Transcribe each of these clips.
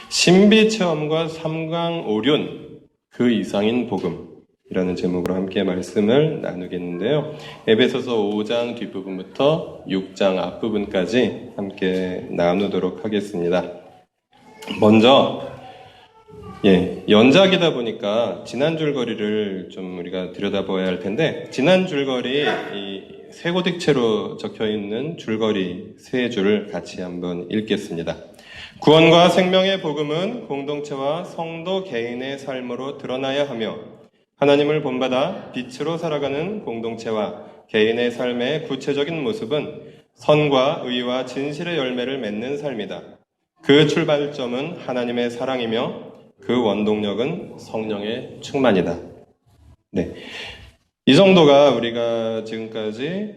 신비체험과 삼강오륜, 그 이상인 복음이라는 제목으로 함께 말씀을 나누겠는데요. 에베소서 5장 뒷부분부터 6장 앞부분까지 함께 나누도록 하겠습니다. 먼저 연작이다 보니까 지난 줄거리를 좀 우리가 들여다봐야 할 텐데, 지난 줄거리 이 쇠고딕체로 적혀있는 줄거리 세 줄을 같이 한번 읽겠습니다. 구원과 생명의 복음은 공동체와 성도 개인의 삶으로 드러나야 하며 하나님을 본받아 빛으로 살아가는 공동체와 개인의 삶의 구체적인 모습은 선과 의와 진실의 열매를 맺는 삶이다. 그 출발점은 하나님의 사랑이며 그 원동력은 성령의 충만이다. 이 정도가 우리가 지금까지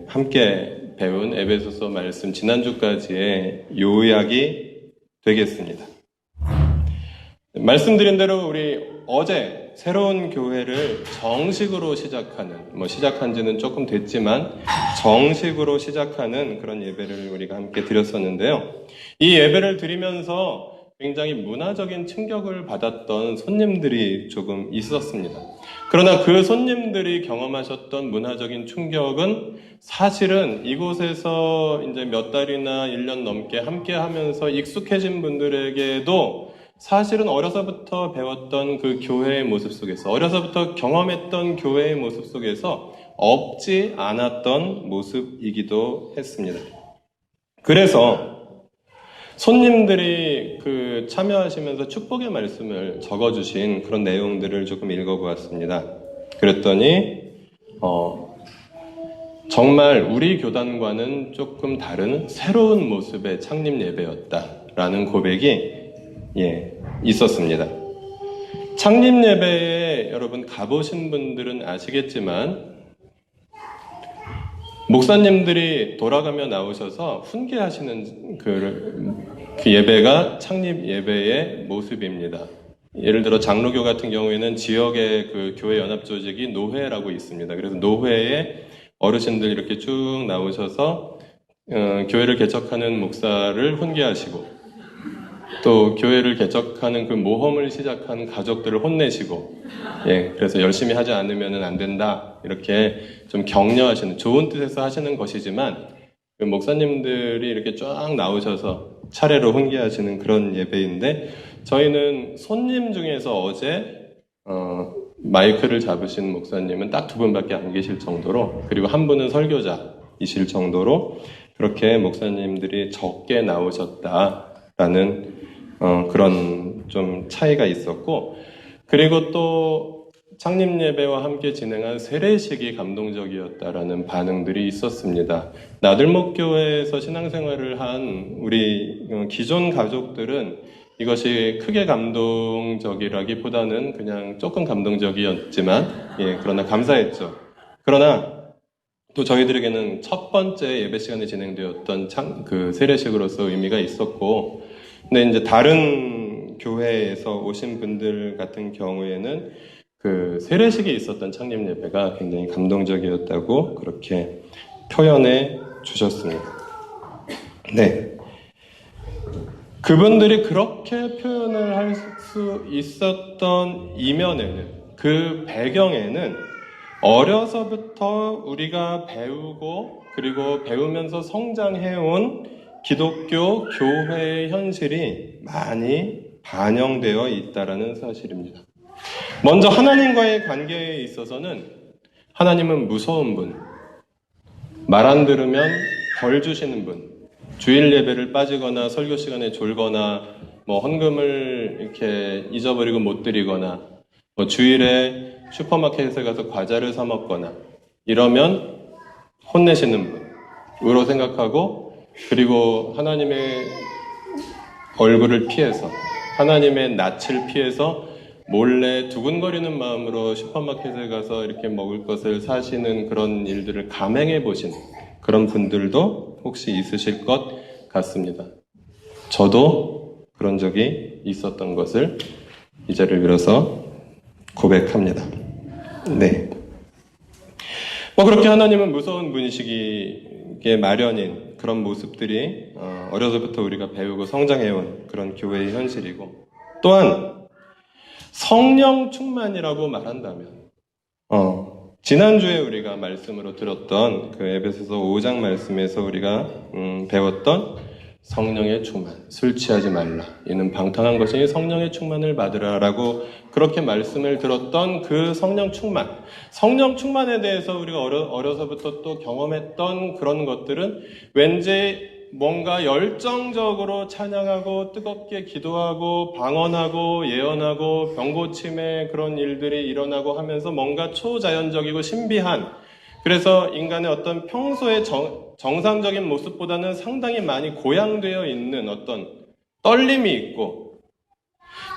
함께 배운 에베소서 말씀 지난주까지의 요약이 되겠습니다. 말씀드린 대로 우리 어제 새로운 교회를 정식으로 시작한 지는 조금 됐지만 정식으로 시작하는 그런 예배를 우리가 함께 드렸었는데요. 이 예배를 드리면서 굉장히 문화적인 충격을 받았던 손님들이 조금 있었습니다. 그러나 그 손님들이 경험하셨던 문화적인 충격은 사실은 이곳에서 이제 몇 달이나 1년 넘게 함께 하면서 익숙해진 분들에게도 사실은 어려서부터 배웠던 그 교회의 모습 속에서, 어려서부터 경험했던 교회의 모습 속에서 없지 않았던 모습이기도 했습니다. 그래서 손님들이 참여하시면서 축복의 말씀을 적어주신 그런 내용들을 조금 읽어보았습니다. 그랬더니 정말 우리 교단과는 조금 다른 새로운 모습의 창립 예배였다라는 고백이 있었습니다. 창립 예배에 여러분 가보신 분들은 아시겠지만 목사님들이 돌아가며 나오셔서 훈계하시는 그 예배가 창립 예배의 모습입니다. 예를 들어 장로교 같은 경우에는 지역의 그 교회 연합 조직이 노회라고 있습니다. 그래서 노회에 어르신들 이렇게 쭉 나오셔서 교회를 개척하는 목사를 훈계하시고, 또 교회를 개척하는 그 모험을 시작한 가족들을 혼내시고, 그래서 열심히 하지 않으면 안 된다, 이렇게 좀 격려하시는, 좋은 뜻에서 하시는 것이지만 그 목사님들이 이렇게 쫙 나오셔서 차례로 훈계하시는 그런 예배인데, 저희는 손님 중에서 어제 마이크를 잡으신 목사님은 딱 2분밖에 안 계실 정도로, 그리고 한 분은 설교자이실 정도로 그렇게 목사님들이 적게 나오셨다라는 그런 좀 차이가 있었고, 그리고 또 창립 예배와 함께 진행한 세례식이 감동적이었다라는 반응들이 있었습니다. 나들목교회에서 신앙생활을 한 우리 기존 가족들은 이것이 크게 감동적이라기보다는 그냥 조금 감동적이었지만, 그러나 감사했죠. 그러나 또 저희들에게는 첫 번째 예배 시간에 진행되었던 그 세례식으로서 의미가 있었고, 근데 이제 다른 교회에서 오신 분들 같은 경우에는 그 세례식에 있었던 창립 예배가 굉장히 감동적이었다고 그렇게 표현해 주셨습니다. 그분들이 그렇게 표현을 할 수 있었던 이면에는, 그 배경에는 어려서부터 우리가 배우고 그리고 배우면서 성장해온 기독교 교회의 현실이 많이 반영되어 있다라는 사실입니다. 먼저 하나님과의 관계에 있어서는 하나님은 무서운 분, 말 안 들으면 벌 주시는 분, 주일 예배를 빠지거나 설교 시간에 졸거나 헌금을 이렇게 잊어버리고 못 드리거나 주일에 슈퍼마켓에 가서 과자를 사 먹거나 이러면 혼내시는 분으로 생각하고, 그리고 하나님의 얼굴을 피해서, 하나님의 낯을 피해서 몰래 두근거리는 마음으로 슈퍼마켓에 가서 이렇게 먹을 것을 사시는 그런 일들을 감행해 보신 그런 분들도 혹시 있으실 것 같습니다. 저도 그런 적이 있었던 것을 이 자리를 빌어서 고백합니다. 그렇게 하나님은 무서운 분이시기에 마련인 그런 모습들이 어려서부터 우리가 배우고 성장해온 그런 교회의 현실이고, 또한 성령 충만이라고 말한다면 지난주에 우리가 말씀으로 들었던 그 에베소서 5장 말씀에서 우리가 배웠던 성령의 충만, 술 취하지 말라, 이는 방탕한 것이니 성령의 충만을 받으라라고 그렇게 말씀을 들었던 그 성령 충만에 대해서 우리가 어려서부터 또 경험했던 그런 것들은 왠지 뭔가 열정적으로 찬양하고 뜨겁게 기도하고 방언하고 예언하고 병고침의 그런 일들이 일어나고 하면서 뭔가 초자연적이고 신비한, 그래서 인간의 어떤 평소의 정상적인 모습보다는 상당히 많이 고양되어 있는 어떤 떨림이 있고,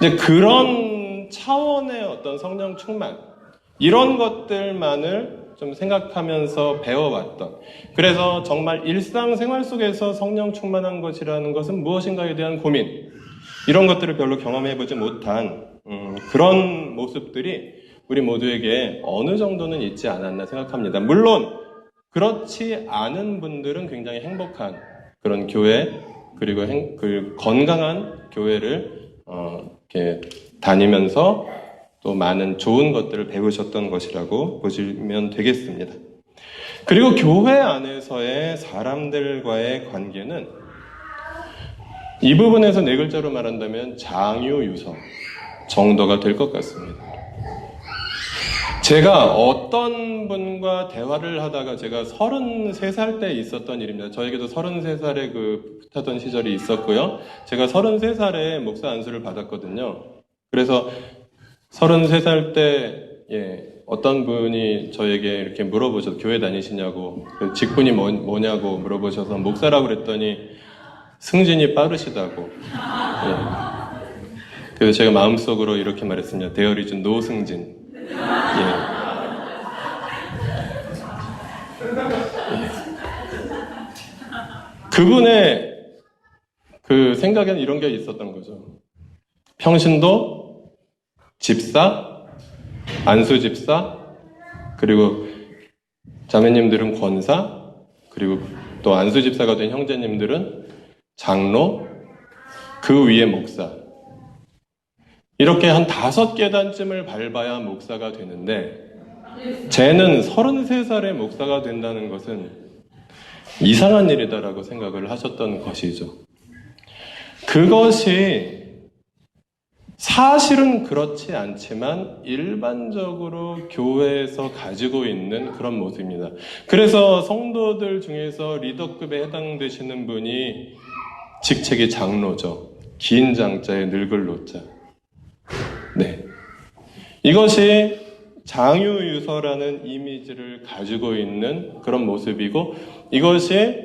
이제 그런 차원의 어떤 성령 충만, 이런 것들만을 좀 생각하면서 배워왔던, 그래서 정말 일상생활 속에서 성령 충만한 것이라는 것은 무엇인가에 대한 고민, 이런 것들을 별로 경험해보지 못한 그런 모습들이 우리 모두에게 어느 정도는 있지 않았나 생각합니다. 물론 그렇지 않은 분들은 굉장히 행복한 그런 교회, 그리고 그 건강한 교회를 이렇게 다니면서 또 많은 좋은 것들을 배우셨던 것이라고 보시면 되겠습니다. 그리고 교회 안에서의 사람들과의 관계는 이 부분에서 네 글자로 말한다면 장유유서 정도가 될 것 같습니다. 제가 어떤 분과 대화를 하다가, 제가 33살 때 있었던 일입니다. 저에게도 33살에 하던 시절이 있었고요. 제가 33살에 목사 안수를 받았거든요. 그래서 33살 때 어떤 분이 저에게 이렇게 물어보셔서, 교회 다니시냐고, 직분이 뭐냐고 물어보셔서 목사라고 그랬더니 승진이 빠르시다고. 그래서 제가 마음속으로 이렇게 말했습니다. There is no 승진. 그분의 그 생각에는 이런 게 있었던 거죠. 평신도, 집사, 안수집사, 그리고 자매님들은 권사, 그리고 또 안수집사가 된 형제님들은 장로, 그 위에 목사. 이렇게 한 5계단쯤을 밟아야 목사가 되는데, 쟤는 33살에 목사가 된다는 것은 이상한 일이다라고 생각을 하셨던 것이죠. 그것이 사실은 그렇지 않지만 일반적으로 교회에서 가지고 있는 그런 모습입니다. 그래서 성도들 중에서 리더급에 해당되시는 분이 직책이 장로죠. 긴 장자에 늙을 노자. 네. 이것이 장유유서라는 이미지를 가지고 있는 그런 모습이고, 이것이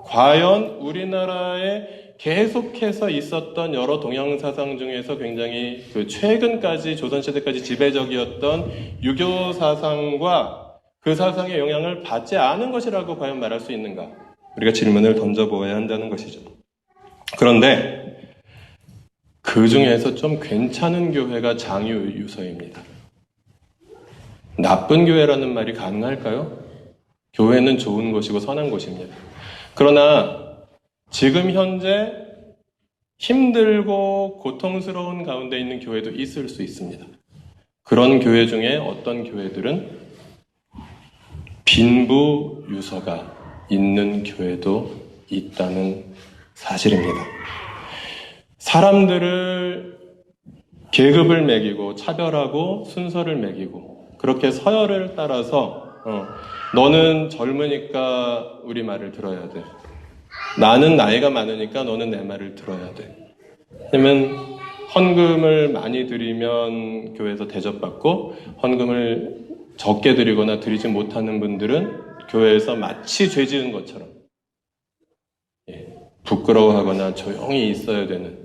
과연 우리나라에 계속해서 있었던 여러 동양사상 중에서 굉장히 최근까지, 조선시대까지 지배적이었던 유교 사상과 그 사상의 영향을 받지 않은 것이라고 과연 말할 수 있는가? 우리가 질문을 던져보아야 한다는 것이죠. 그런데 그 중에서 좀 괜찮은 교회가 장유유서입니다. 나쁜 교회라는 말이 가능할까요? 교회는 좋은 곳이고 선한 곳입니다. 그러나 지금 현재 힘들고 고통스러운 가운데 있는 교회도 있을 수 있습니다. 그런 교회 중에 어떤 교회들은 빈부 유서가 있는 교회도 있다는 사실입니다. 사람들을 계급을 매기고 차별하고 순서를 매기고 그렇게 서열을 따라서 너는 젊으니까 우리 말을 들어야 돼. 나는 나이가 많으니까 너는 내 말을 들어야 돼. 왜냐면 헌금을 많이 드리면 교회에서 대접받고, 헌금을 적게 드리거나 드리지 못하는 분들은 교회에서 마치 죄 지은 것처럼 부끄러워하거나 조용히 있어야 되는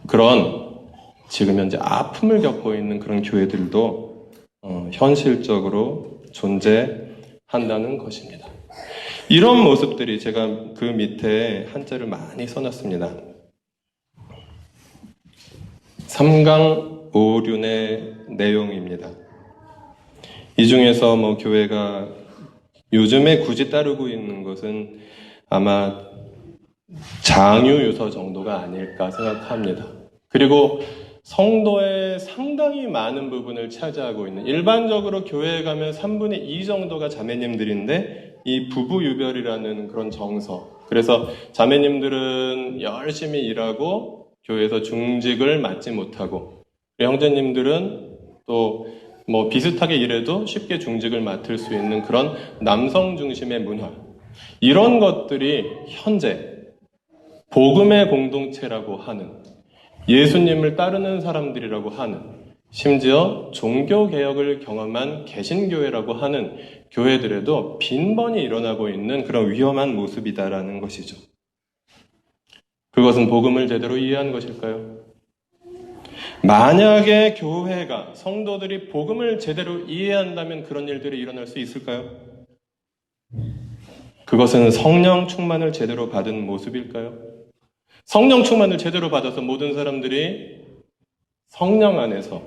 그런, 지금 현재 아픔을 겪고 있는 그런 교회들도 현실적으로 존재한다는 것입니다. 이런 모습들이, 제가 그 밑에 한자를 많이 써놨습니다. 삼강오륜의 내용입니다. 이 중에서 교회가 요즘에 굳이 따르고 있는 것은 아마 장유유서 정도가 아닐까 생각합니다. 그리고 성도의 상당히 많은 부분을 차지하고 있는, 일반적으로 교회에 가면 3분의 2 정도가 자매님들인데 이 부부유별이라는 그런 정서, 그래서 자매님들은 열심히 일하고 교회에서 중직을 맡지 못하고 형제님들은 또 뭐 비슷하게 일해도 쉽게 중직을 맡을 수 있는 그런 남성 중심의 문화, 이런 것들이 현재 복음의 공동체라고 하는, 예수님을 따르는 사람들이라고 하는, 심지어 종교개혁을 경험한 개신교회라고 하는 교회들에도 빈번히 일어나고 있는 그런 위험한 모습이다라는 것이죠. 그것은 복음을 제대로 이해한 것일까요? 만약에 교회가, 성도들이 복음을 제대로 이해한다면 그런 일들이 일어날 수 있을까요? 그것은 성령 충만을 제대로 받은 모습일까요? 성령 충만을 제대로 받아서 모든 사람들이 성령 안에서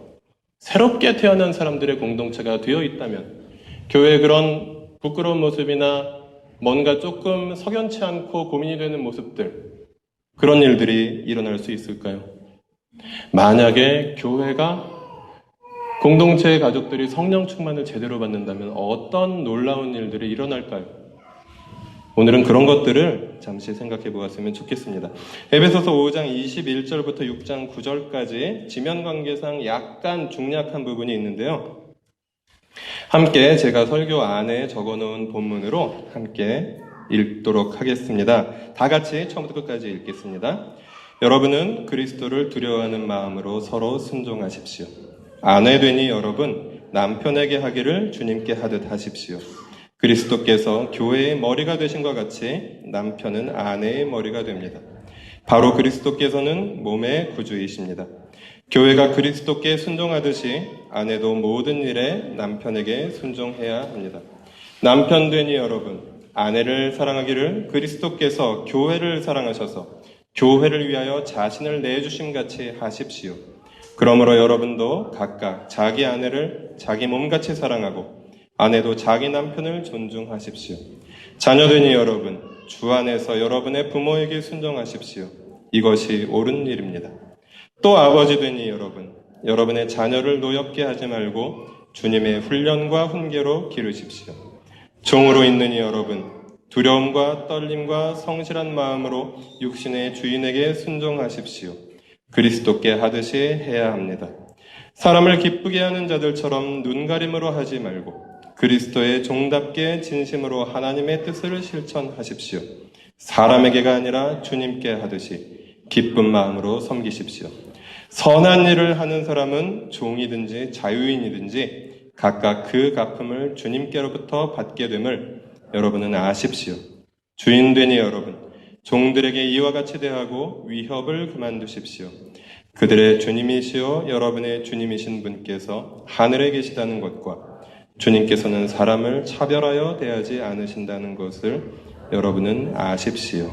새롭게 태어난 사람들의 공동체가 되어 있다면 교회의 그런 부끄러운 모습이나 뭔가 조금 석연치 않고 고민이 되는 모습들, 그런 일들이 일어날 수 있을까요? 만약에 교회가, 공동체의 가족들이 성령 충만을 제대로 받는다면 어떤 놀라운 일들이 일어날까요? 오늘은 그런 것들을 잠시 생각해 보았으면 좋겠습니다. 에베소서 5장 21절부터 6장 9절까지 지면 관계상 약간 중약한 부분이 있는데요. 함께 제가 설교 안에 적어놓은 본문으로 함께 읽도록 하겠습니다. 다 같이 처음부터 끝까지 읽겠습니다. 여러분은 그리스도를 두려워하는 마음으로 서로 순종하십시오. 아내되니 여러분 남편에게 하기를 주님께 하듯 하십시오. 그리스도께서 교회의 머리가 되신 것 같이 남편은 아내의 머리가 됩니다. 바로 그리스도께서는 몸의 구주이십니다. 교회가 그리스도께 순종하듯이 아내도 모든 일에 남편에게 순종해야 합니다. 남편 되니 여러분, 아내를 사랑하기를 그리스도께서 교회를 사랑하셔서 교회를 위하여 자신을 내주심 같이 하십시오. 그러므로 여러분도 각각 자기 아내를 자기 몸같이 사랑하고 아내도 자기 남편을 존중하십시오. 자녀되니 여러분, 주 안에서 여러분의 부모에게 순종하십시오. 이것이 옳은 일입니다. 또 아버지 되니 여러분, 여러분의 자녀를 노엽게 하지 말고 주님의 훈련과 훈계로 기르십시오. 종으로 있느니 여러분, 두려움과 떨림과 성실한 마음으로 육신의 주인에게 순종하십시오. 그리스도께 하듯이 해야 합니다. 사람을 기쁘게 하는 자들처럼 눈가림으로 하지 말고 그리스도의 종답게 진심으로 하나님의 뜻을 실천하십시오. 사람에게가 아니라 주님께 하듯이 기쁜 마음으로 섬기십시오. 선한 일을 하는 사람은 종이든지 자유인이든지 각각 그 갚음을 주님께로부터 받게 됨을 여러분은 아십시오. 주인되니 여러분, 종들에게 이와 같이 대하고 위협을 그만두십시오. 그들의 주님이시요 여러분의 주님이신 분께서 하늘에 계시다는 것과 주님께서는 사람을 차별하여 대하지 않으신다는 것을 여러분은 아십시오.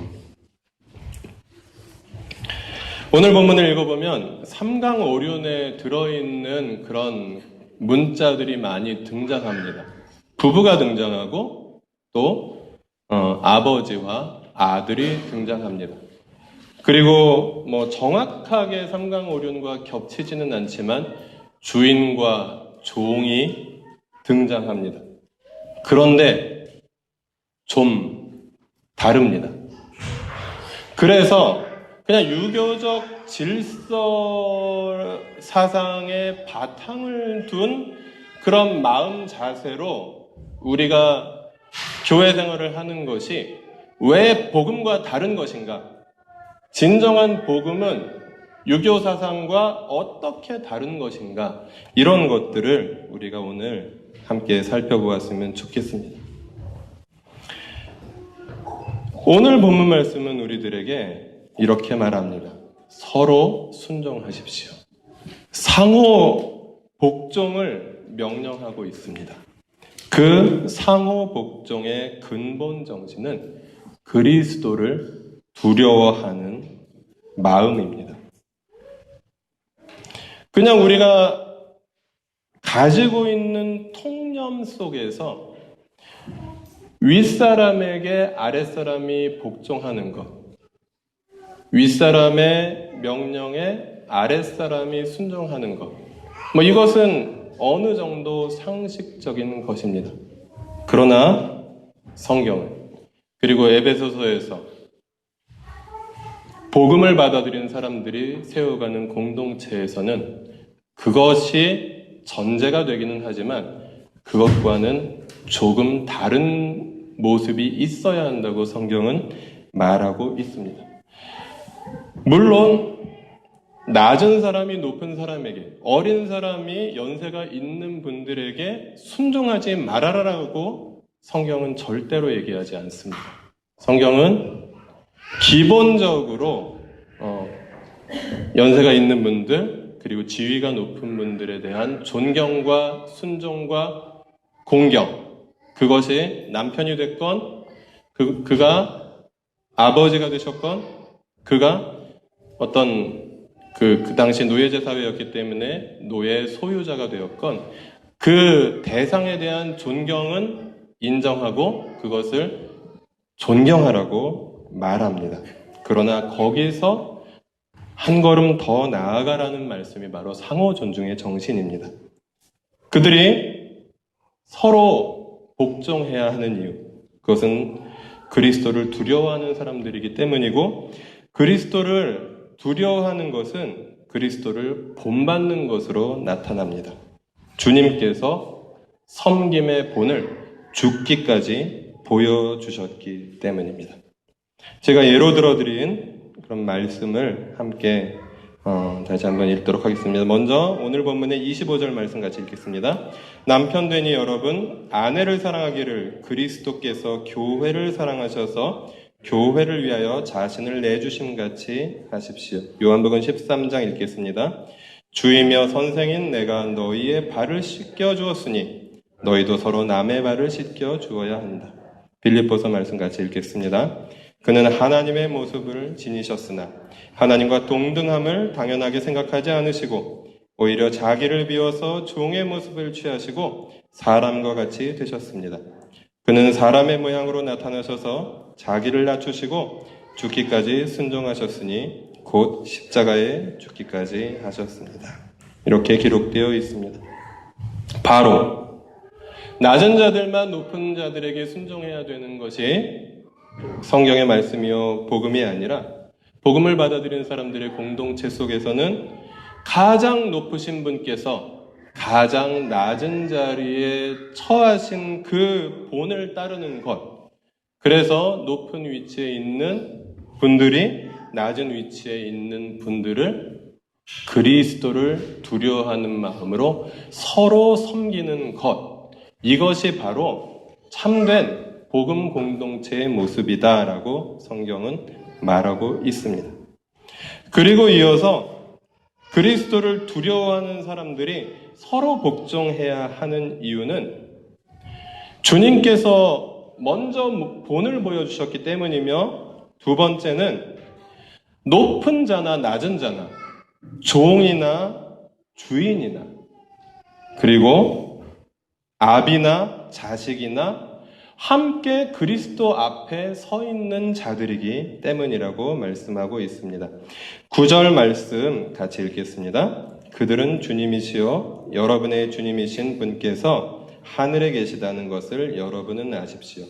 오늘 본문을 읽어보면 삼강오륜에 들어있는 그런 문자들이 많이 등장합니다. 부부가 등장하고 또 아버지와 아들이 등장합니다. 그리고 뭐 정확하게 삼강오륜과 겹치지는 않지만 주인과 종이 등장합니다. 그런데 좀 다릅니다. 그래서 그냥 유교적 질서 사상의 바탕을 둔 그런 마음 자세로 우리가 교회 생활을 하는 것이 왜 복음과 다른 것인가? 진정한 복음은 유교 사상과 어떻게 다른 것인가? 이런 것들을 우리가 오늘 함께 살펴보았으면 좋겠습니다. 오늘 본문 말씀은 우리들에게 이렇게 말합니다. 서로 순종하십시오. 상호 복종을 명령하고 있습니다. 그 상호 복종의 근본 정신은 그리스도를 두려워하는 마음입니다. 그냥 우리가 가지고 있는 통념 속에서 윗사람에게 아랫사람이 복종하는 것, 윗사람의 명령에 아랫사람이 순종하는 것. 이것은 어느 정도 상식적인 것입니다. 그러나 성경은, 그리고 에베소서에서 복음을 받아들인 사람들이 세워가는 공동체에서는 그것이 전제가 되기는 하지만 그것과는 조금 다른 모습이 있어야 한다고 성경은 말하고 있습니다. 물론 낮은 사람이 높은 사람에게, 어린 사람이 연세가 있는 분들에게 순종하지 말아라라고 성경은 절대로 얘기하지 않습니다. 성경은 기본적으로 연세가 있는 분들, 그리고 지위가 높은 분들에 대한 존경과 순종과 공경, 그것이 남편이 됐건 그가 아버지가 되셨건 그가 어떤 그 당시 노예제 사회였기 때문에 노예 소유자가 되었건 그 대상에 대한 존경은 인정하고 그것을 존경하라고 말합니다. 그러나 거기서 한 걸음 더 나아가라는 말씀이 바로 상호 존중의 정신입니다. 그들이 서로 복종해야 하는 이유, 그것은 그리스도를 두려워하는 사람들이기 때문이고, 그리스도를 두려워하는 것은 그리스도를 본받는 것으로 나타납니다. 주님께서 섬김의 본을 죽기까지 보여주셨기 때문입니다. 제가 예로 들어드린 그런 말씀을 함께 다시 한번 읽도록 하겠습니다. 먼저 오늘 본문의 25절 말씀 같이 읽겠습니다. 남편 되니 여러분, 아내를 사랑하기를 그리스도께서 교회를 사랑하셔서 교회를 위하여 자신을 내주심같이 하십시오. 요한복음 13장 읽겠습니다. 주이며 선생인 내가 너희의 발을 씻겨주었으니 너희도 서로 남의 발을 씻겨주어야 한다. 빌립보서 말씀 같이 읽겠습니다. 그는 하나님의 모습을 지니셨으나 하나님과 동등함을 당연하게 생각하지 않으시고 오히려 자기를 비워서 종의 모습을 취하시고 사람과 같이 되셨습니다. 그는 사람의 모양으로 나타나셔서 자기를 낮추시고 죽기까지 순종하셨으니 곧 십자가에 죽기까지 하셨습니다. 이렇게 기록되어 있습니다. 바로 낮은 자들만 높은 자들에게 순종해야 되는 것이 성경의 말씀이요 복음이 아니라, 복음을 받아들이는 사람들의 공동체 속에서는 가장 높으신 분께서 가장 낮은 자리에 처하신 그 본을 따르는 것, 그래서 높은 위치에 있는 분들이 낮은 위치에 있는 분들을 그리스도를 두려워하는 마음으로 서로 섬기는 것, 이것이 바로 참된 복음 공동체의 모습이다라고 성경은 말하고 있습니다. 그리고 이어서 그리스도를 두려워하는 사람들이 서로 복종해야 하는 이유는 주님께서 먼저 본을 보여주셨기 때문이며, 두 번째는 높은 자나 낮은 자나 종이나 주인이나 그리고 아비나 자식이나 함께 그리스도 앞에 서 있는 자들이기 때문이라고 말씀하고 있습니다. 9절 말씀 같이 읽겠습니다. 그들은 주님이시요 여러분의 주님이신 분께서 하늘에 계시다는 것을 여러분은 아십시오.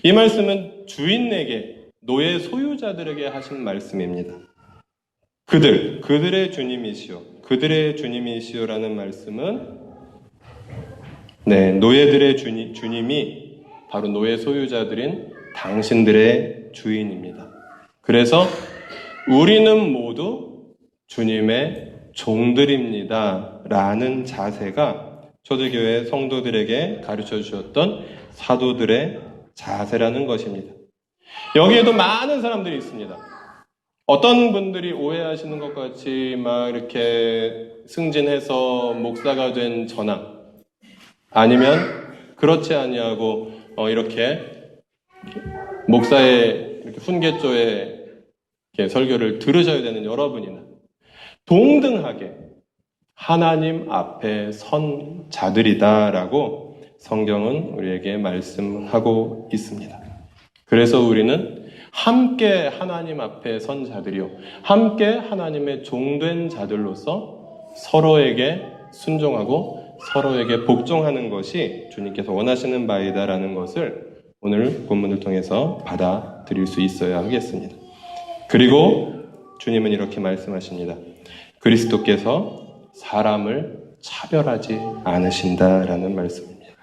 이 말씀은 주인에게, 노예 소유자들에게 하신 말씀입니다. 그들의 주님이시요, 그들의 주님이시요라는 말씀은 노예들의 주님이 바로 노예 소유자들인 당신들의 주인입니다. 그래서 우리는 모두 주님의 종들입니다 라는 자세가 초대교회 성도들에게 가르쳐 주셨던 사도들의 자세라는 것입니다. 여기에도 많은 사람들이 있습니다. 어떤 분들이 오해하시는 것 같이 막 이렇게 승진해서 목사가 된 전함, 아니면 그렇지 아니하고 이렇게 목사의 이렇게 훈계조에 이렇게 설교를 들으셔야 되는 여러분이나 동등하게 하나님 앞에 선 자들이다라고 성경은 우리에게 말씀하고 있습니다. 그래서 우리는 함께 하나님 앞에 선 자들이요, 함께 하나님의 종된 자들로서 서로에게 순종하고 서로에게 복종하는 것이 주님께서 원하시는 바이다라는 것을 오늘 본문을 통해서 받아들일 수 있어야 하겠습니다. 그리고 주님은 이렇게 말씀하십니다. 그리스도께서 사람을 차별하지 않으신다라는 말씀입니다.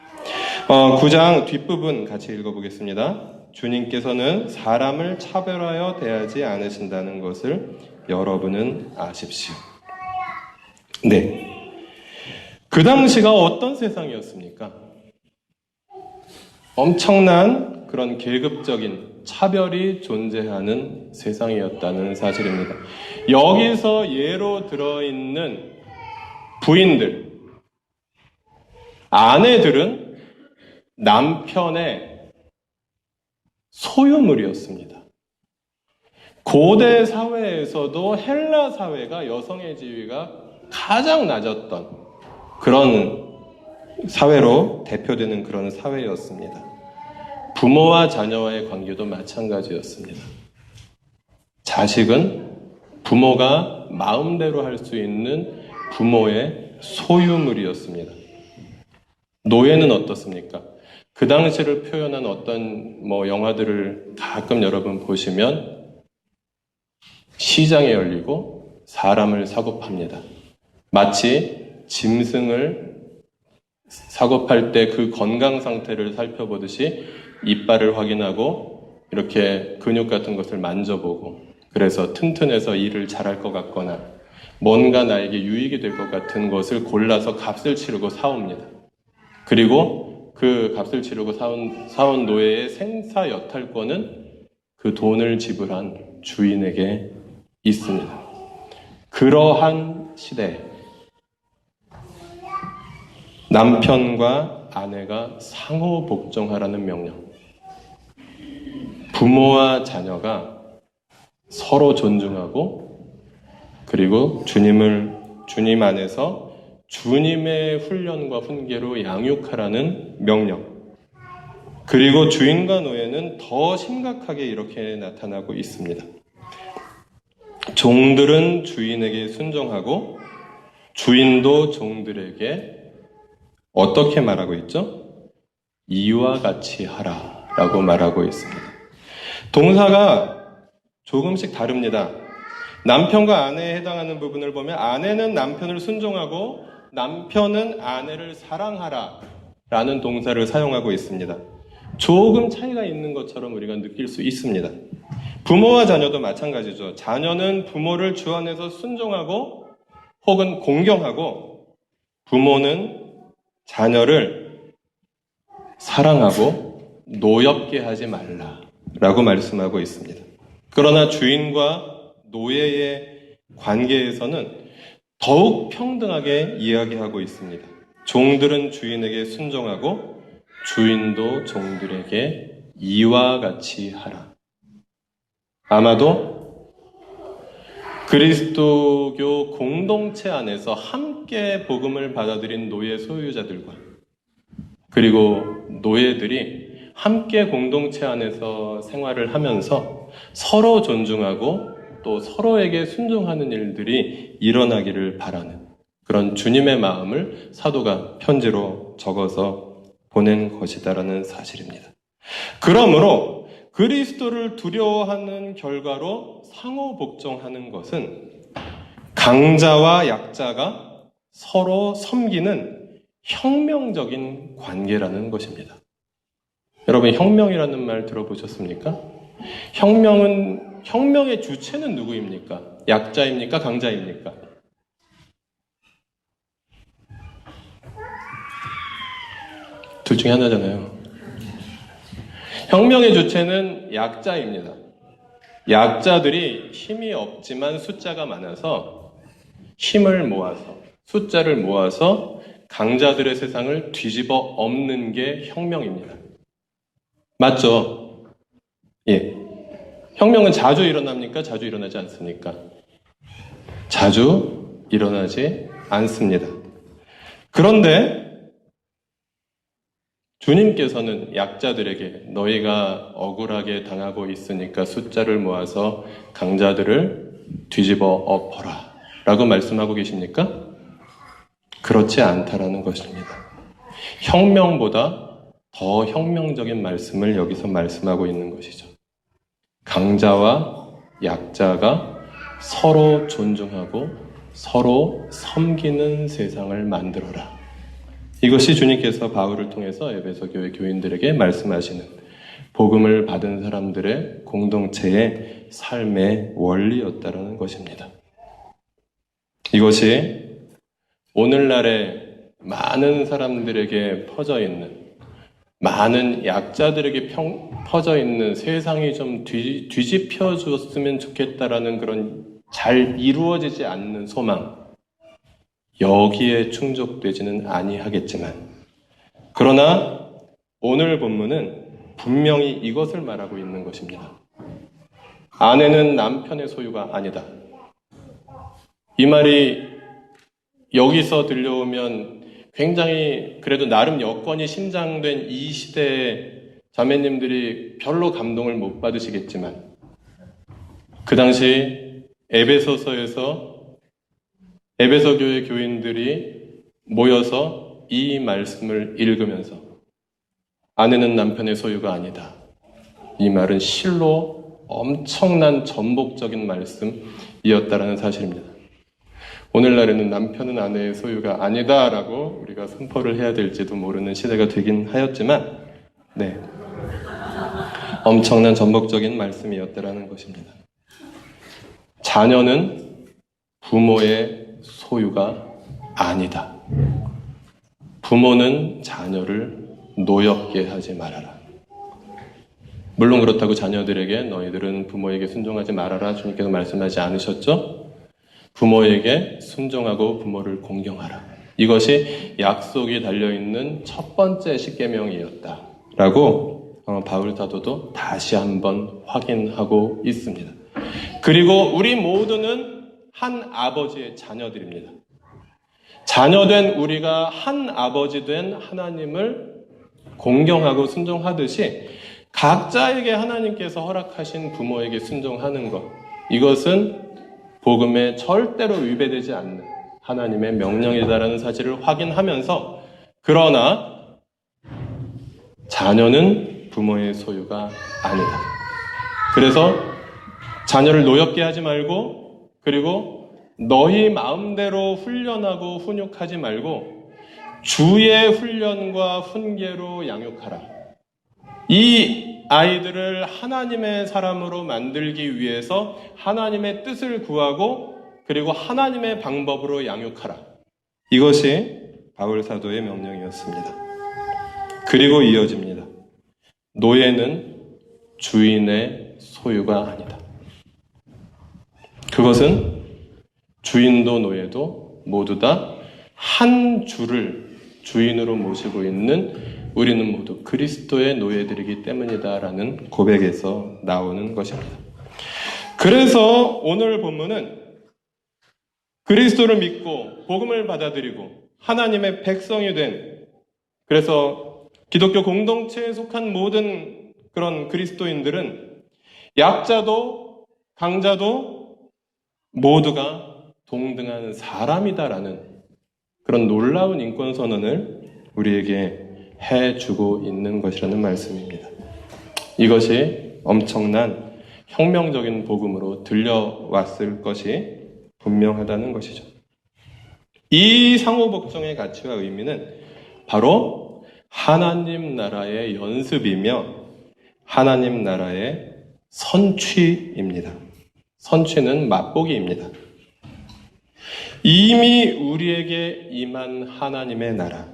9장 뒷부분 같이 읽어보겠습니다. 주님께서는 사람을 차별하여 대하지 않으신다는 것을 여러분은 아십시오. 네. 그 당시가 어떤 세상이었습니까? 엄청난 그런 계급적인 차별이 존재하는 세상이었다는 사실입니다. 여기서 예로 들어있는 부인들, 아내들은 남편의 소유물이었습니다. 고대 사회에서도 헬라 사회가 여성의 지위가 가장 낮았던 그런 사회로 대표되는 그런 사회였습니다. 부모와 자녀와의 관계도 마찬가지였습니다. 자식은 부모가 마음대로 할 수 있는 부모의 소유물이었습니다. 노예는 어떻습니까? 그 당시를 표현한 어떤 영화들을 가끔 여러분 보시면 시장에 열리고 사람을 사고 팝니다. 마치 짐승을 사고 팔 때 그 건강 상태를 살펴보듯이 이빨을 확인하고 이렇게 근육 같은 것을 만져보고, 그래서 튼튼해서 일을 잘할 것 같거나 뭔가 나에게 유익이 될 것 같은 것을 골라서 값을 치르고 사옵니다. 그리고 그 값을 치르고 사온 노예의 생사 여탈권은 그 돈을 지불한 주인에게 있습니다. 그러한 시대에 남편과 아내가 상호 복종하라는 명령, 부모와 자녀가 서로 존중하고 그리고 주님 안에서 주님의 훈련과 훈계로 양육하라는 명령, 그리고 주인과 노예는 더 심각하게 이렇게 나타나고 있습니다. 종들은 주인에게 순종하고 주인도 종들에게 어떻게 말하고 있죠? 이와 같이 하라라고 말하고 있습니다. 동사가 조금씩 다릅니다. 남편과 아내에 해당하는 부분을 보면 아내는 남편을 순종하고 남편은 아내를 사랑하라 라는 동사를 사용하고 있습니다. 조금 차이가 있는 것처럼 우리가 느낄 수 있습니다. 부모와 자녀도 마찬가지죠. 자녀는 부모를 주 안에서 순종하고 혹은 공경하고, 부모는 자녀를 사랑하고 노엽게 하지 말라라고 말씀하고 있습니다. 그러나 주인과 노예의 관계에서는 더욱 평등하게 이야기하고 있습니다. 종들은 주인에게 순종하고 주인도 종들에게 이와 같이 하라. 아마도 그리스도교 공동체 안에서 함께 복음을 받아들인 노예 소유자들과 그리고 노예들이 함께 공동체 안에서 생활을 하면서 서로 존중하고 또 서로에게 순종하는 일들이 일어나기를 바라는 그런 주님의 마음을 사도가 편지로 적어서 보낸 것이다라는 사실입니다. 그러므로 그리스도를 두려워하는 결과로 상호 복종하는 것은 강자와 약자가 서로 섬기는 혁명적인 관계라는 것입니다. 여러분, 혁명이라는 말 들어보셨습니까? 혁명의 주체는 누구입니까? 약자입니까? 강자입니까? 둘 중에 하나잖아요. 혁명의 주체는 약자입니다. 약자들이 힘이 없지만 숫자가 많아서 힘을 모아서, 숫자를 모아서 강자들의 세상을 뒤집어 엎는 게 혁명입니다. 맞죠? 예. 혁명은 자주 일어납니까? 자주 일어나지 않습니까? 자주 일어나지 않습니다. 그런데 주님께서는 약자들에게 너희가 억울하게 당하고 있으니까 숫자를 모아서 강자들을 뒤집어 엎어라 라고 말씀하고 계십니까? 그렇지 않다라는 것입니다. 혁명보다 더 혁명적인 말씀을 여기서 말씀하고 있는 것이죠. 강자와 약자가 서로 존중하고 서로 섬기는 세상을 만들어라. 이것이 주님께서 바울을 통해서 에베소 교회 교인들에게 말씀하시는 복음을 받은 사람들의 공동체의 삶의 원리였다라는 것입니다. 이것이 오늘날의 많은 사람들에게 퍼져 있는, 많은 약자들에게 퍼져 있는 세상이 좀 뒤집혀 줬으면 좋겠다라는 그런 잘 이루어지지 않는 소망, 여기에 충족되지는 아니하겠지만, 그러나 오늘 본문은 분명히 이것을 말하고 있는 것입니다. 아내는 남편의 소유가 아니다. 이 말이 여기서 들려오면 굉장히 그래도 나름 여건이 신장된 이 시대의 자매님들이 별로 감동을 못 받으시겠지만, 그 당시 에베소서에서 에베소 교회 교인들이 모여서 이 말씀을 읽으면서 아내는 남편의 소유가 아니다. 이 말은 실로 엄청난 전복적인 말씀이었다라는 사실입니다. 오늘날에는 남편은 아내의 소유가 아니다라고 우리가 선포를 해야 될지도 모르는 시대가 되긴 하였지만, 네, 엄청난 전복적인 말씀이었다라는 것입니다. 자녀는 부모의 소유가 아니다. 부모는 자녀를 노엽게 하지 말아라. 물론 그렇다고 자녀들에게 너희들은 부모에게 순종하지 말아라 주님께서 말씀하지 않으셨죠? 부모에게 순종하고 부모를 공경하라. 이것이 약속이 달려있는 첫 번째 십계명이었다라고 바울 사도도 다시 한번 확인하고 있습니다. 그리고 우리 모두는 한 아버지의 자녀들입니다. 자녀된 우리가 한 아버지 된 하나님을 공경하고 순종하듯이 각자에게 하나님께서 허락하신 부모에게 순종하는 것, 이것은 복음에 절대로 위배되지 않는 하나님의 명령이다라는 사실을 확인하면서, 그러나 자녀는 부모의 소유가 아니다. 그래서 자녀를 노엽게 하지 말고, 그리고 너희 마음대로 훈련하고 훈육하지 말고 주의 훈련과 훈계로 양육하라. 이 아이들을 하나님의 사람으로 만들기 위해서 하나님의 뜻을 구하고 그리고 하나님의 방법으로 양육하라. 이것이 바울 사도의 명령이었습니다. 그리고 이어집니다. 노예는 주인의 소유가 아니다. 그것은 주인도 노예도 모두 다 한 주를 주인으로 모시고 있는 우리는 모두 그리스도의 노예들이기 때문이다라는 고백에서 나오는 것입니다. 그래서 오늘 본문은 그리스도를 믿고 복음을 받아들이고 하나님의 백성이 된, 그래서 기독교 공동체에 속한 모든 그런 그리스도인들은 약자도 강자도 모두가 동등한 사람이다라는 그런 놀라운 인권 선언을 우리에게 해주고 있는 것이라는 말씀입니다. 이것이 엄청난 혁명적인 복음으로 들려왔을 것이 분명하다는 것이죠. 이 상호복종의 가치와 의미는 바로 하나님 나라의 연습이며 하나님 나라의 선취입니다. 선취는 맛보기입니다. 이미 우리에게 임한 하나님의 나라,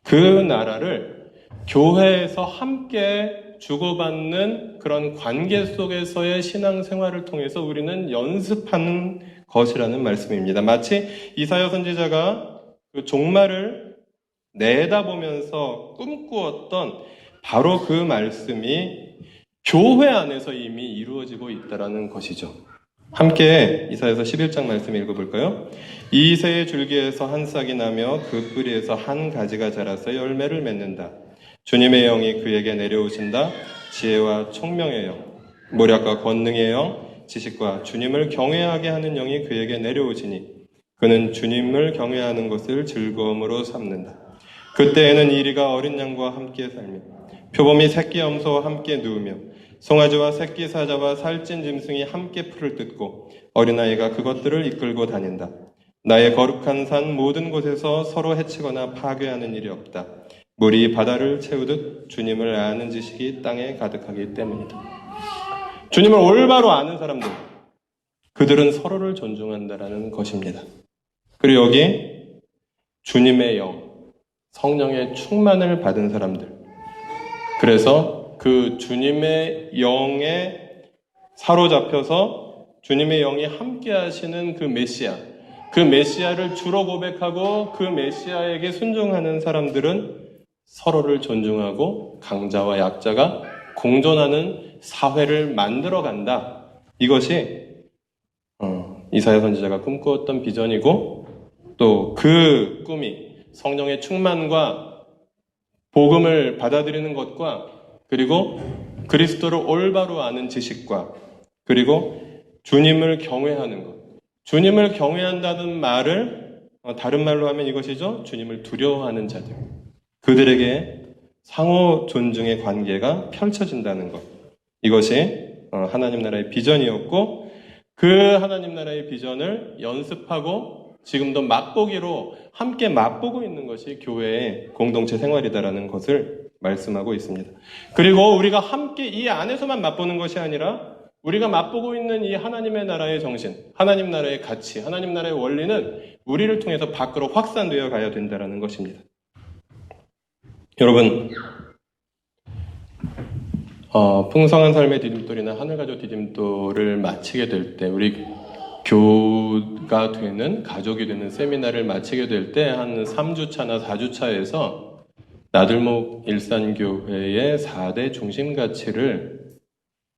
그 나라를 교회에서 함께 주고받는 그런 관계 속에서의 신앙생활을 통해서 우리는 연습하는 것이라는 말씀입니다. 마치 이사야 선지자가 그 종말을 내다보면서 꿈꾸었던 바로 그 말씀이 교회 안에서 이미 이루어지고 있다는 것이죠. 함께 이사야서 11장 말씀 읽어볼까요? 이 새의 줄기에서 한 싹이 나며 그 뿌리에서 한 가지가 자라서 열매를 맺는다. 주님의 영이 그에게 내려오신다. 지혜와 총명의 영, 모략과 권능의 영, 지식과 주님을 경외하게 하는 영이 그에게 내려오시니 그는 주님을 경외하는 것을 즐거움으로 삼는다. 그때에는 이리가 어린 양과 함께 살며 표범이 새끼 염소와 함께 누우며 송아지와 새끼 사자와 살찐 짐승이 함께 풀을 뜯고 어린아이가 그것들을 이끌고 다닌다. 나의 거룩한 산 모든 곳에서 서로 해치거나 파괴하는 일이 없다. 물이 바다를 채우듯 주님을 아는 지식이 땅에 가득하기 때문이다. 주님을 올바로 아는 사람들, 그들은 서로를 존중한다라는 것입니다. 그리고 여기 주님의 영, 성령의 충만을 받은 사람들, 그래서 그 주님의 영에 사로잡혀서 주님의 영이 함께 하시는 그 메시아, 그 메시아를 주로 고백하고 그 메시아에게 순종하는 사람들은 서로를 존중하고 강자와 약자가 공존하는 사회를 만들어간다. 이것이 이사야 선지자가 꿈꾸었던 비전이고 또 그 꿈이 성령의 충만과 복음을 받아들이는 것과 그리고 그리스도를 올바로 아는 지식과 그리고 주님을 경외하는 것. 주님을 경외한다는 말을 다른 말로 하면 이것이죠. 주님을 두려워하는 자들. 그들에게 상호 존중의 관계가 펼쳐진다는 것. 이것이 하나님 나라의 비전이었고 그 하나님 나라의 비전을 연습하고 지금도 맛보기로 함께 맛보고 있는 것이 교회의 공동체 생활이다라는 것을 말씀하고 있습니다. 그리고 우리가 함께 이 안에서만 맛보는 것이 아니라 우리가 맛보고 있는 이 하나님의 나라의 정신, 하나님 나라의 가치, 하나님 나라의 원리는 우리를 통해서 밖으로 확산되어 가야 된다는 것입니다. 여러분, 풍성한 삶의 디딤돌이나 하늘가족 디딤돌을 마치게 될 때, 우리 교가 되는, 가족이 되는 세미나를 마치게 될 때 한 3주차나 4주차에서 나들목 일산교회의 4대 중심 가치를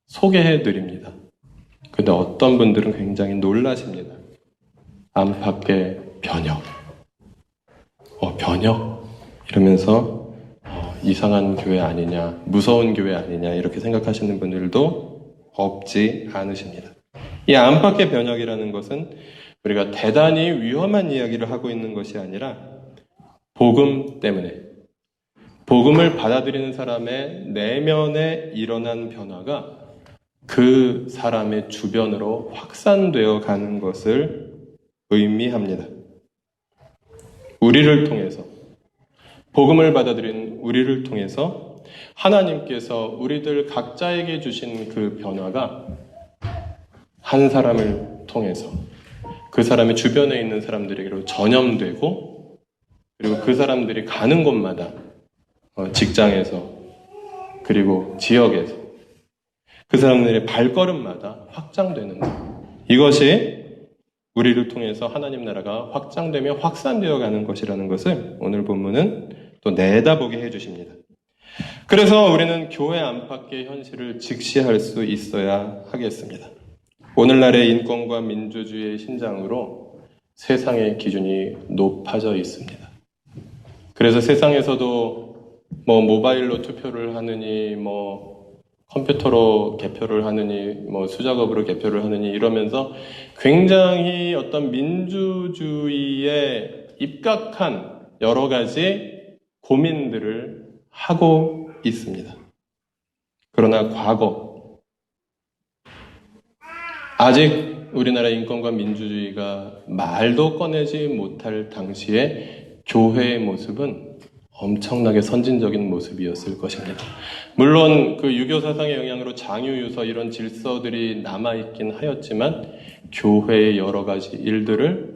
소개해 드립니다. 근데 어떤 분들은 굉장히 놀라십니다. 안팎의 변혁. 변혁? 이러면서 이상한 교회 아니냐, 무서운 교회 아니냐 이렇게 생각하시는 분들도 없지 않으십니다. 이 안팎의 변혁이라는 것은 우리가 대단히 위험한 이야기를 하고 있는 것이 아니라 복음 때문에 복음을 받아들이는 사람의 내면에 일어난 변화가 그 사람의 주변으로 확산되어 가는 것을 의미합니다. 우리를 통해서 복음을 받아들인 우리를 통해서 하나님께서 우리들 각자에게 주신 그 변화가 한 사람을 통해서 그 사람의 주변에 있는 사람들에게로 전염되고 그리고 그 사람들이 가는 곳마다 직장에서 그리고 지역에서 그 사람들의 발걸음마다 확장되는 것. 이것이 우리를 통해서 하나님 나라가 확장되며 확산되어 가는 것이라는 것을 오늘 본문은 또 내다보게 해주십니다. 그래서 우리는 교회 안팎의 현실을 직시할 수 있어야 하겠습니다. 오늘날의 인권과 민주주의의 신장으로 세상의 기준이 높아져 있습니다. 그래서 세상에서도 모바일로 투표를 하느니 컴퓨터로 개표를 하느니 수작업으로 개표를 하느니 이러면서 굉장히 어떤 민주주의에 입각한 여러 가지 고민들을 하고 있습니다. 그러나 과거 아직 우리나라 인권과 민주주의가 말도 꺼내지 못할 당시에 교회의 모습은 엄청나게 선진적인 모습이었을 것입니다. 물론 그 유교 사상의 영향으로 장유유서 이런 질서들이 남아있긴 하였지만 교회의 여러 가지 일들을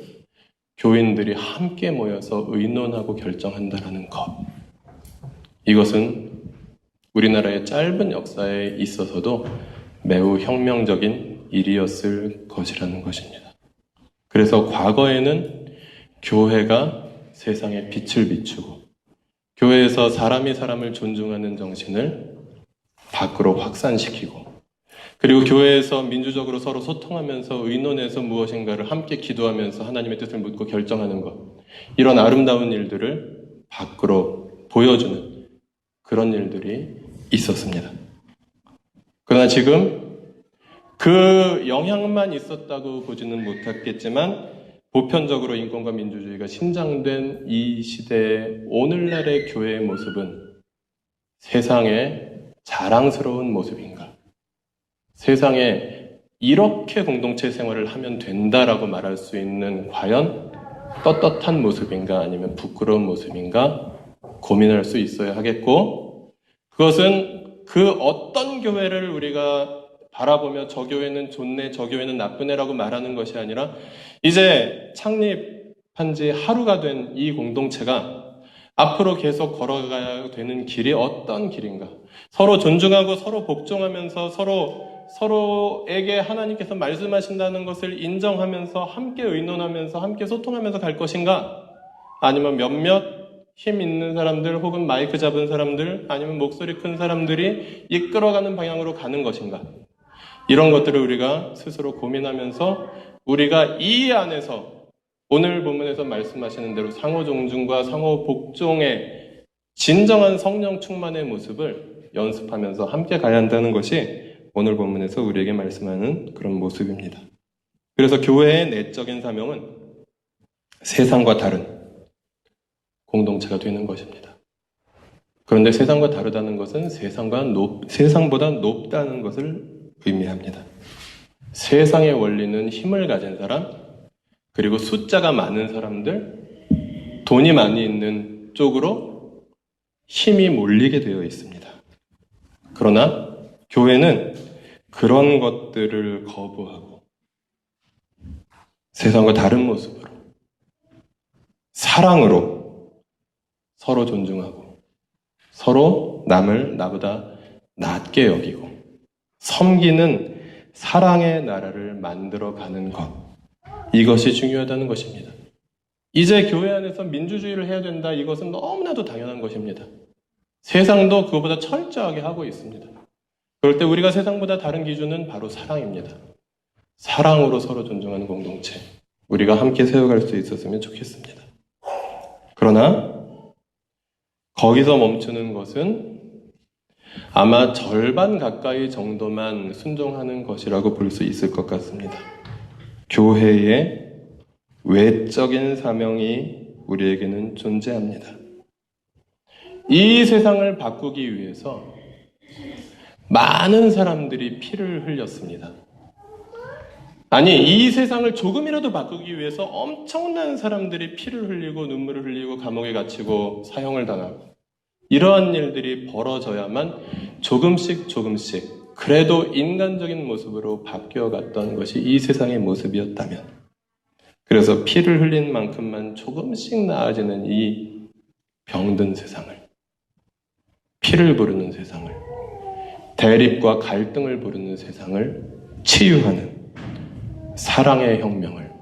교인들이 함께 모여서 의논하고 결정한다는 것. 이것은 우리나라의 짧은 역사에 있어서도 매우 혁명적인 일이었을 것이라는 것입니다. 그래서 과거에는 교회가 세상에 빛을 비추고 교회에서 사람이 사람을 존중하는 정신을 밖으로 확산시키고 그리고 교회에서 민주적으로 서로 소통하면서 의논해서 무엇인가를 함께 기도하면서 하나님의 뜻을 묻고 결정하는 것, 이런 아름다운 일들을 밖으로 보여주는 그런 일들이 있었습니다. 그러나 지금 그 영향만 있었다고 보지는 못했겠지만 보편적으로 인권과 민주주의가 신장된 이 시대의 오늘날의 교회의 모습은 세상에 자랑스러운 모습인가? 세상에 이렇게 공동체 생활을 하면 된다라고 말할 수 있는 과연 떳떳한 모습인가 아니면 부끄러운 모습인가 고민할 수 있어야 하겠고, 그것은 그 어떤 교회를 우리가 바라보며 저 교회는 좋네, 저 교회는 나쁘네라고 말하는 것이 아니라 이제 창립한 지 하루가 된 이 공동체가 앞으로 계속 걸어가야 되는 길이 어떤 길인가? 서로 존중하고 서로 복종하면서 서로에게 하나님께서 말씀하신다는 것을 인정하면서 함께 의논하면서 함께 소통하면서 갈 것인가? 아니면 몇몇 힘 있는 사람들 혹은 마이크 잡은 사람들 아니면 목소리 큰 사람들이 이끌어가는 방향으로 가는 것인가? 이런 것들을 우리가 스스로 고민하면서 우리가 이 안에서 오늘 본문에서 말씀하시는 대로 상호 존중과 상호 복종의 진정한 성령 충만의 모습을 연습하면서 함께 가야 한다는 것이 오늘 본문에서 우리에게 말씀하는 그런 모습입니다. 그래서 교회의 내적인 사명은 세상과 다른 공동체가 되는 것입니다. 그런데 세상과 다르다는 것은 세상보다 높다는 것을 의미합니다. 세상의 원리는 힘을 가진 사람, 그리고 숫자가 많은 사람들, 돈이 많이 있는 쪽으로 힘이 몰리게 되어 있습니다. 그러나 교회는 그런 것들을 거부하고 세상과 다른 모습으로 사랑으로 서로 존중하고 서로 남을 나보다 낮게 여기고 섬기는 사랑의 나라를 만들어가는 것, 이것이 중요하다는 것입니다. 이제 교회 안에서 민주주의를 해야 된다, 이것은 너무나도 당연한 것입니다. 세상도 그것보다 철저하게 하고 있습니다. 그럴 때 우리가 세상보다 다른 기준은 바로 사랑입니다. 사랑으로 서로 존중하는 공동체, 우리가 함께 세워갈 수 있었으면 좋겠습니다. 그러나 거기서 멈추는 것은 아마 절반 가까이 정도만 순종하는 것이라고 볼 수 있을 것 같습니다. 교회의 외적인 사명이 우리에게는 존재합니다. 이 세상을 바꾸기 위해서 많은 사람들이 피를 흘렸습니다. 아니, 이 세상을 조금이라도 바꾸기 위해서 엄청난 사람들이 피를 흘리고 눈물을 흘리고 감옥에 갇히고 사형을 당하고 이러한 일들이 벌어져야만 조금씩 그래도 인간적인 모습으로 바뀌어갔던 것이 이 세상의 모습이었다면, 그래서 피를 흘린 만큼만 조금씩 나아지는 이 병든 세상을, 피를 부르는 세상을, 대립과 갈등을 부르는 세상을 치유하는 사랑의 혁명을,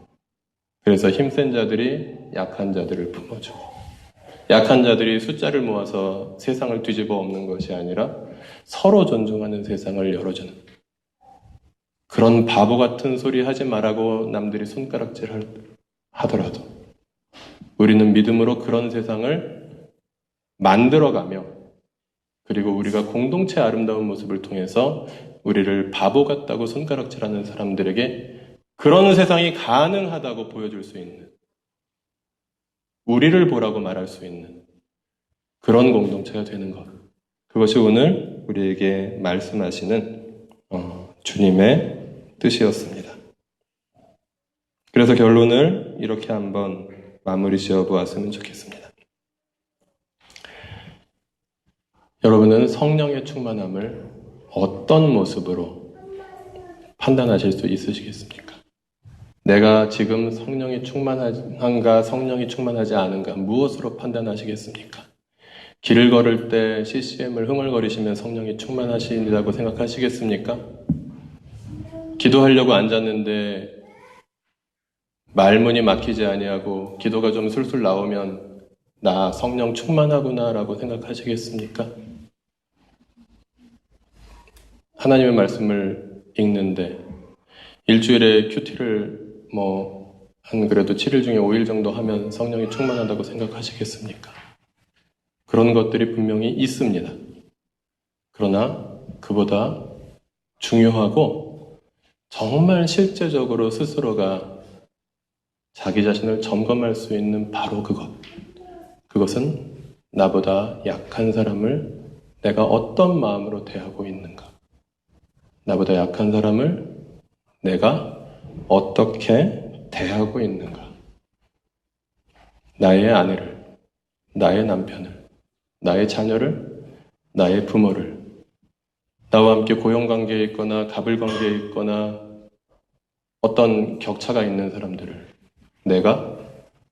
그래서 힘센 자들이 약한 자들을 품어주고 약한 자들이 숫자를 모아서 세상을 뒤집어 엎는 것이 아니라 서로 존중하는 세상을 열어주는, 그런 바보 같은 소리 하지 말라고 남들이 손가락질 하더라도 우리는 믿음으로 그런 세상을 만들어가며, 그리고 우리가 공동체의 아름다운 모습을 통해서 우리를 바보 같다고 손가락질하는 사람들에게 그런 세상이 가능하다고 보여줄 수 있는, 우리를 보라고 말할 수 있는 그런 공동체가 되는 것, 그것이 오늘 우리에게 말씀하시는 주님의 뜻이었습니다. 그래서 결론을 이렇게 한번 마무리 지어보았으면 좋겠습니다. 여러분은 성령의 충만함을 어떤 모습으로 판단하실 수 있으시겠습니까? 내가 지금 성령이 충만한가, 성령이 충만하지 않은가, 무엇으로 판단하시겠습니까? 길을 걸을 때 CCM을 흥얼거리시면 성령이 충만하시다고 생각하시겠습니까? 기도하려고 앉았는데 말문이 막히지 아니하고 기도가 좀 술술 나오면 나 성령 충만하구나라고 생각하시겠습니까? 하나님의 말씀을 읽는데 일주일에 큐티를 한 그래도 7일 중에 5일 정도 하면 성령이 충만하다고 생각하시겠습니까? 그런 것들이 분명히 있습니다. 그러나 그보다 중요하고 정말 실제적으로 스스로가 자기 자신을 점검할 수 있는 바로 그것은 나보다 약한 사람을 내가 어떤 마음으로 대하고 있는가, 나보다 약한 사람을 내가 어떻게 대하고 있는가, 나의 아내를, 나의 남편을, 나의 자녀를, 나의 부모를, 나와 함께 고용관계에 있거나 갑을관계에 있거나 어떤 격차가 있는 사람들을 내가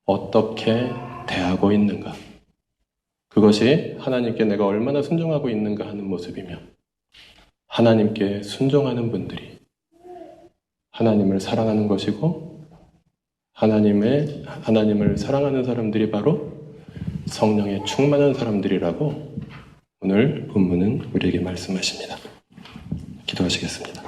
어떻게 대하고 있는가, 그것이 하나님께 내가 얼마나 순종하고 있는가 하는 모습이며, 하나님께 순종하는 분들이 하나님을 사랑하는 것이고, 하나님을 사랑하는 사람들이 바로 성령에 충만한 사람들이라고 오늘 본문은 우리에게 말씀하십니다. 기도하시겠습니다.